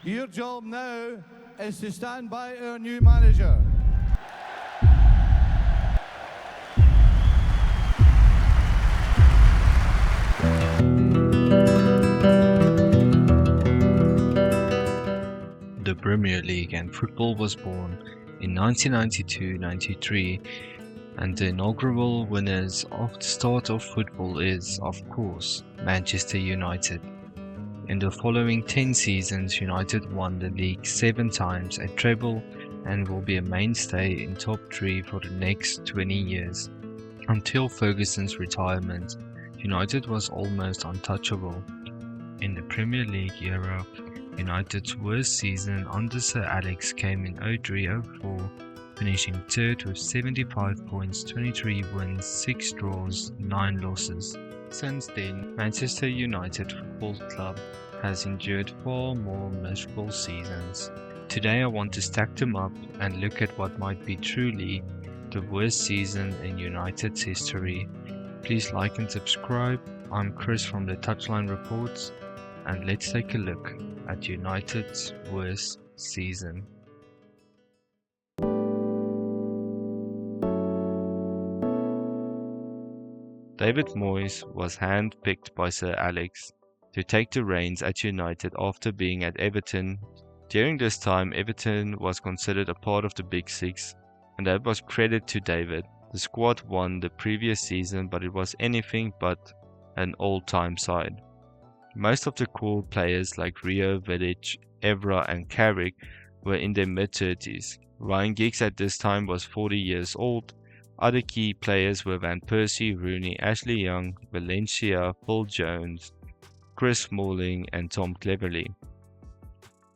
Your job now is to stand by our new manager. The Premier League and football was born in 1992-93, and the inaugural winners of the start of football is, of course, Manchester United. In the following 10 seasons, United won the league 7 times, a treble, and will be a mainstay in top 3 for the next 20 years. Until Ferguson's retirement, United was almost untouchable. In the Premier League era, United's worst season under Sir Alex came in 03-04, finishing third with 75 points, 23 wins, 6 draws, 9 losses. Since then, Manchester United Football Club has endured far more miserable seasons. Today I want to stack them up and look at what might be truly the worst season in United's history. Please like and subscribe. I'm Chris from the Touchline Reports, and let's take a look at United's worst season. David Moyes was hand-picked by Sir Alex to take the reins at United after being at Everton. During this time, Everton was considered a part of the Big Six, and that was credit to David. The squad won the previous season, but it was anything but an all-time side. Most of the core players like Rio, Vidic, Evra and Carrick were in their mid-30s. Ryan Giggs at this time was 40 years old. Other key players were Van Persie, Rooney, Ashley Young, Valencia, Phil Jones, Chris Smalling and Tom Cleverley.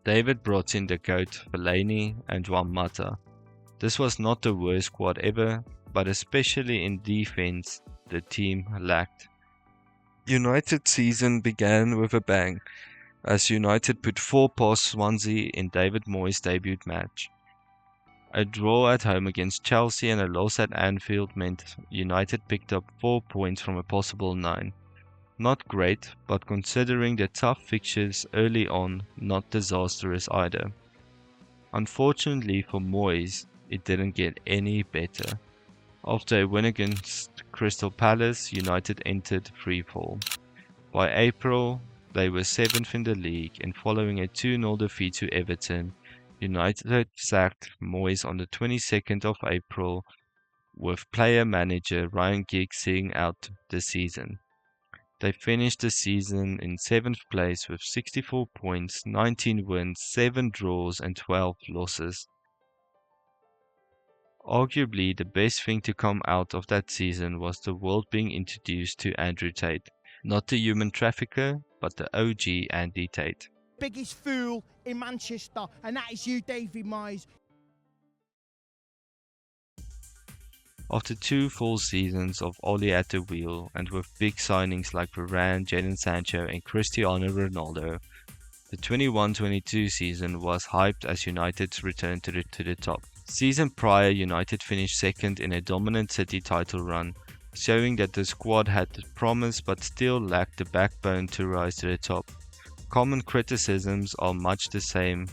David brought in the GOAT Fellaini and Juan Mata. This was not the worst squad ever, but especially in defense, the team lacked. United's season began with a bang, as United put 4 past Swansea in David Moyes' debut match. A draw at home against Chelsea and a loss at Anfield meant United picked up 4 points from a possible 9. Not great, but considering the tough fixtures early on, not disastrous either. Unfortunately for Moyes, it didn't get any better. After a win against Crystal Palace, United entered freefall. By April, they were 7th in the league, and following a 2-0 defeat to Everton, United sacked Moyes on the 22nd of April, with player-manager Ryan Giggs seeing out the season. They finished the season in 7th place with 64 points, 19 wins, 7 draws and 12 losses. Arguably, the best thing to come out of that season was the world being introduced to Andrew Tate. Not the human trafficker, but the OG Andy Tate. Biggest fool in Manchester, and that is you, David Moyes. After 2 full seasons of Ole at the wheel, and with big signings like Varane, Jadon Sancho and Cristiano Ronaldo, the 21-22 season was hyped as United's return to the top. Season prior, United finished 2nd in a dominant City title run, showing that the squad had the promise but still lacked the backbone to rise to the top. Common criticisms are much the same.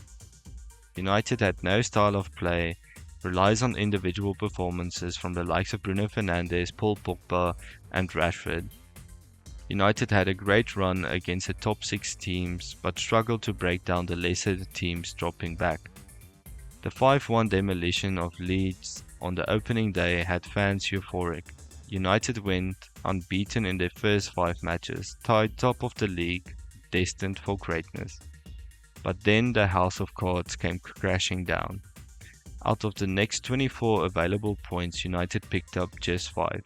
United had no style of play, relies on individual performances from the likes of Bruno Fernandes, Paul Pogba and Rashford. United had a great run against the top 6 teams, but struggled to break down the lesser teams dropping back. The 5-1 demolition of Leeds on the opening day had fans euphoric. United went unbeaten in their first 5 matches, tied top of the league, destined for greatness. But then the house of cards came crashing down. Out of the next 24 available points, United picked up just 5.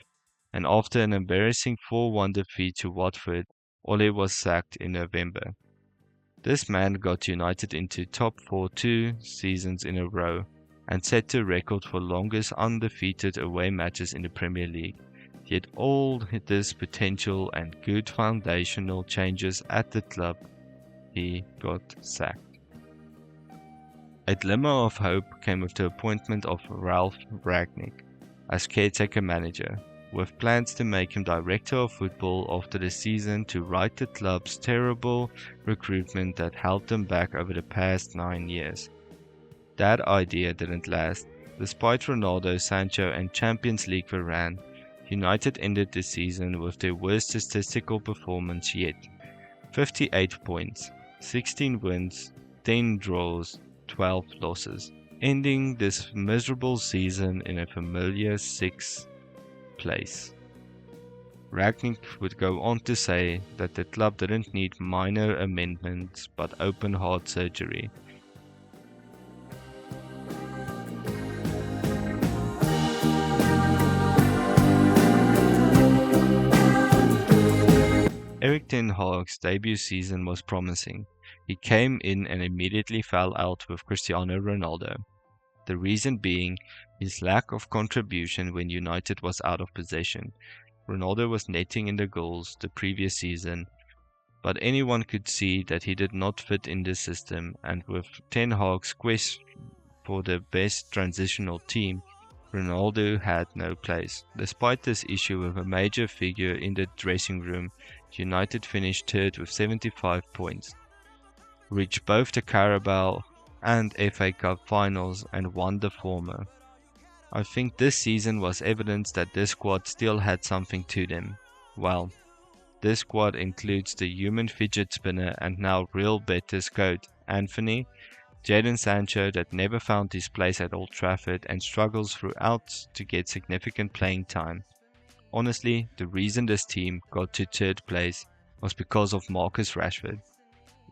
And after an embarrassing 4-1 defeat to Watford, Ole was sacked in November. This man got United into top 4 2 seasons in a row and set the record for longest undefeated away matches in the Premier League. Yet all this potential and good foundational changes at the club, he got sacked. A glimmer of hope came with the appointment of Ralph Rangnick as caretaker manager. with plans to make him director of football after the season to right the club's terrible recruitment that held them back over the past 9 years. That idea didn't last. Despite Ronaldo, Sancho and Champions League Varane, United ended the season with their worst statistical performance yet. 58 points, 16 wins, 10 draws, 12 losses, ending this miserable season in a familiar 6th place. Rangnick would go on to say that the club didn't need minor amendments but open heart surgery. Erik ten Hag's debut season was promising. He came in and immediately fell out with Cristiano Ronaldo. The reason being his lack of contribution when United was out of possession. Ronaldo was netting in the goals the previous season, but anyone could see that he did not fit in the system, and with Ten Hag's quest for the best transitional team, Ronaldo had no place. Despite this issue with a major figure in the dressing room, United finished third with 75 points, reached both the Carabao and FA Cup finals and won the former. I think this season was evidence that this squad still had something to them. Well, this squad includes the human fidget spinner and now Real Betis goat, Anthony, Jadon Sancho that never found his place at Old Trafford and struggles throughout to get significant playing time. Honestly, the reason this team got to third place was because of Marcus Rashford.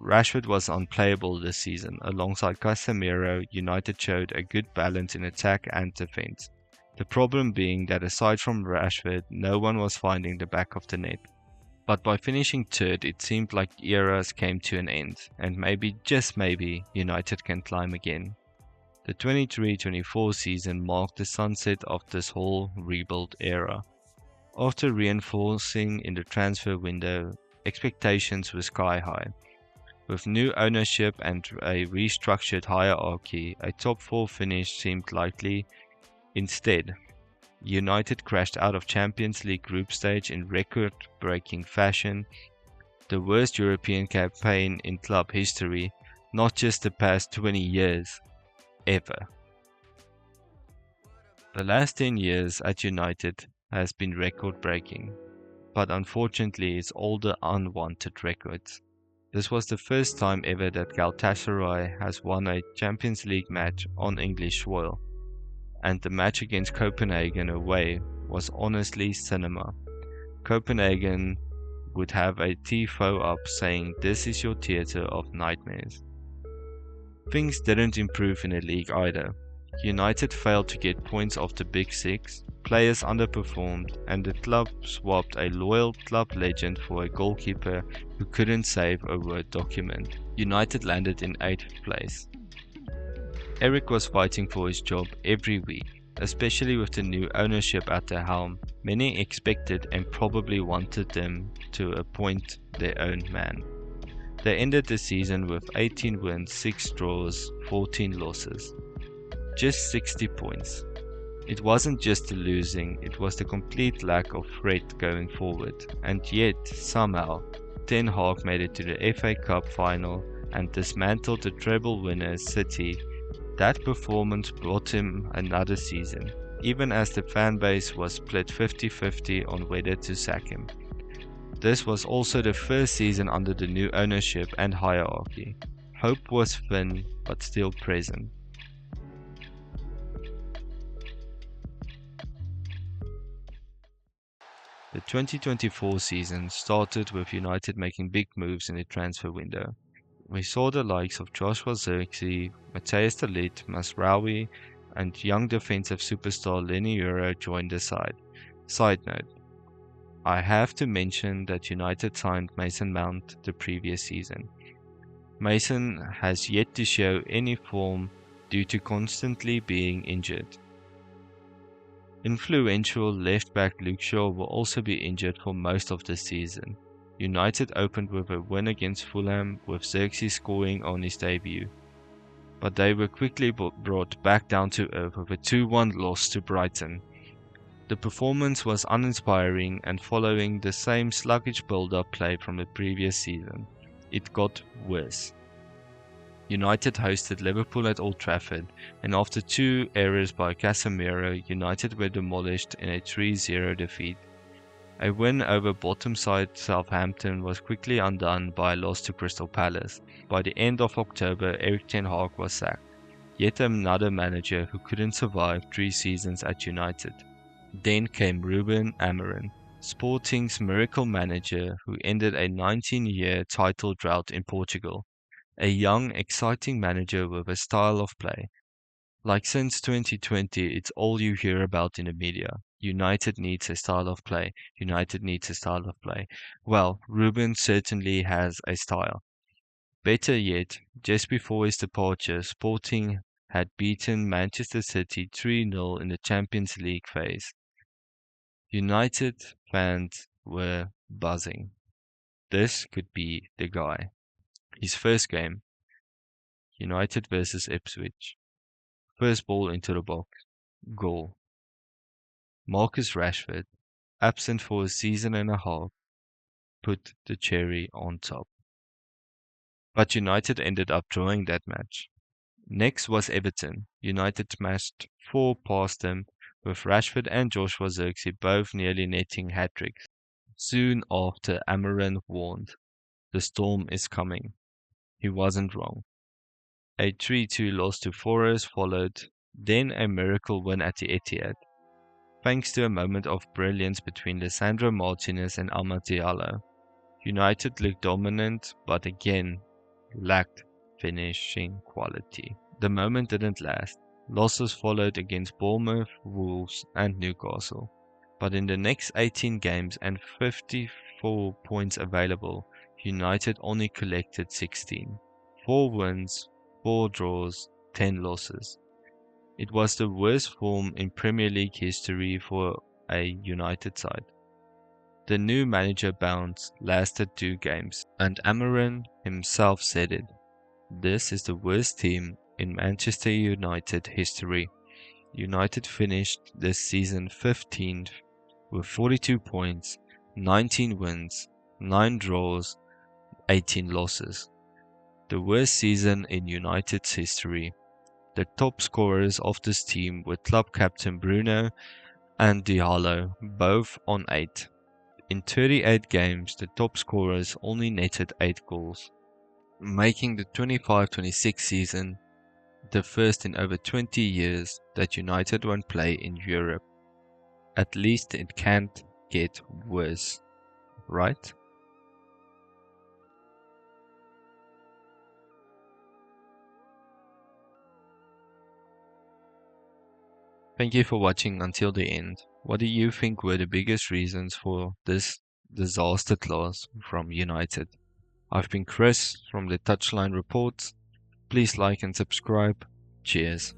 Rashford was unplayable this season. Alongside Casemiro, United showed a good balance in attack and defense. The problem being that aside from Rashford, no one was finding the back of the net. But by finishing third, it seemed like eras came to an end, and maybe, just maybe, United can climb again. The 23-24 season marked the sunset of this whole rebuild era. After reinforcing in the transfer window, expectations were sky high. With new ownership and a restructured hierarchy, a top 4 finish seemed likely. Instead, United crashed out of Champions League group stage in record-breaking fashion, the worst European campaign in club history, not just the past 20 years, ever. The last 10 years at United has been record-breaking, but unfortunately it's all the unwanted records. This was the first time ever that Galatasaray has won a Champions League match on English soil, and the match against Copenhagen away was honestly cinema. Copenhagen would have a tifo up saying, "This is your theatre of nightmares." Things didn't improve in the league either. United failed to get points off the Big Six, players underperformed, and the club swapped a loyal club legend for a goalkeeper who couldn't save a Word document. United landed in 8th place. Erik was fighting for his job every week, especially with the new ownership at the helm. Many expected and probably wanted them to appoint their own man. They ended the season with 18 wins, 6 draws, 14 losses. Just 60 points. It wasn't just the losing, it was the complete lack of threat going forward. And yet, somehow, Ten Hag made it to the FA Cup final and dismantled the treble winners City. That performance brought him another season, even as the fanbase was split 50-50 on whether to sack him. This was also the first season under the new ownership and hierarchy. Hope was thin, but still present. The 2024 season started with United making big moves in the transfer window. We saw the likes of Joshua Zirkzee, Matthias de Ligt, Masraoui, and young defensive superstar Lenny Euro join the side. Side note, I have to mention that United signed Mason Mount the previous season. Mason has yet to show any form due to constantly being injured. Influential left-back Luke Shaw will also be injured for most of the season. United opened with a win against Fulham, with Zirkzee scoring on his debut, but they were quickly brought back down to earth with a 2-1 loss to Brighton. The performance was uninspiring and following the same sluggish build-up play from the previous season. It got worse. United hosted Liverpool at Old Trafford, and after 2 errors by Casemiro, United were demolished in a 3-0 defeat. A win over bottom side Southampton was quickly undone by a loss to Crystal Palace. By the end of October, Erik ten Hag was sacked. Yet another manager who couldn't survive 3 seasons at United. Then came Ruben Amorim, Sporting's miracle manager who ended a 19-year title drought in Portugal. A young, exciting manager with a style of play. Like since 2020, it's all you hear about in the media. United needs a style of play. United needs a style of play. Well, Ruben certainly has a style. Better yet, just before his departure, Sporting had beaten Manchester City 3-0 in the Champions League phase. United fans were buzzing. This could be the guy. His first game, United versus Ipswich. First ball into the box. Goal. Marcus Rashford, absent for a season and a half, put the cherry on top. But United ended up drawing that match. Next was Everton. United smashed 4 past them, with Rashford and Joshua Zirkzee both nearly netting hat-tricks. Soon after, Amorim warned, "The storm is coming." He wasn't wrong. A 3-2 loss to Forest followed, then a miracle win at the Etihad, thanks to a moment of brilliance between Lisandro Martinez and Amad Diallo. United looked dominant, but again lacked finishing quality. The moment didn't last. Losses followed against Bournemouth, Wolves and Newcastle. But in the next 18 games and 54 points available, United only collected 16. 4 wins, 4 draws, 10 losses. It was the worst form in Premier League history for a United side. The new manager bounce lasted 2 games, and Amorim himself said it. This is the worst team in Manchester United history. United finished this season 15th with 42 points, 19 wins, 9 draws, 18 losses. The worst season in United's history. The top scorers of this team were club captain Bruno and Diallo, both on 8. In 38 games, the top scorers only netted 8 goals, making the 25-26 season the first in over 20 years that United won't play in Europe. At least it can't get worse, right? Thank you for watching until the end. What do you think were the biggest reasons for this disaster class from United? I've been Chris from the Touchline Reports. Please like and subscribe. Cheers.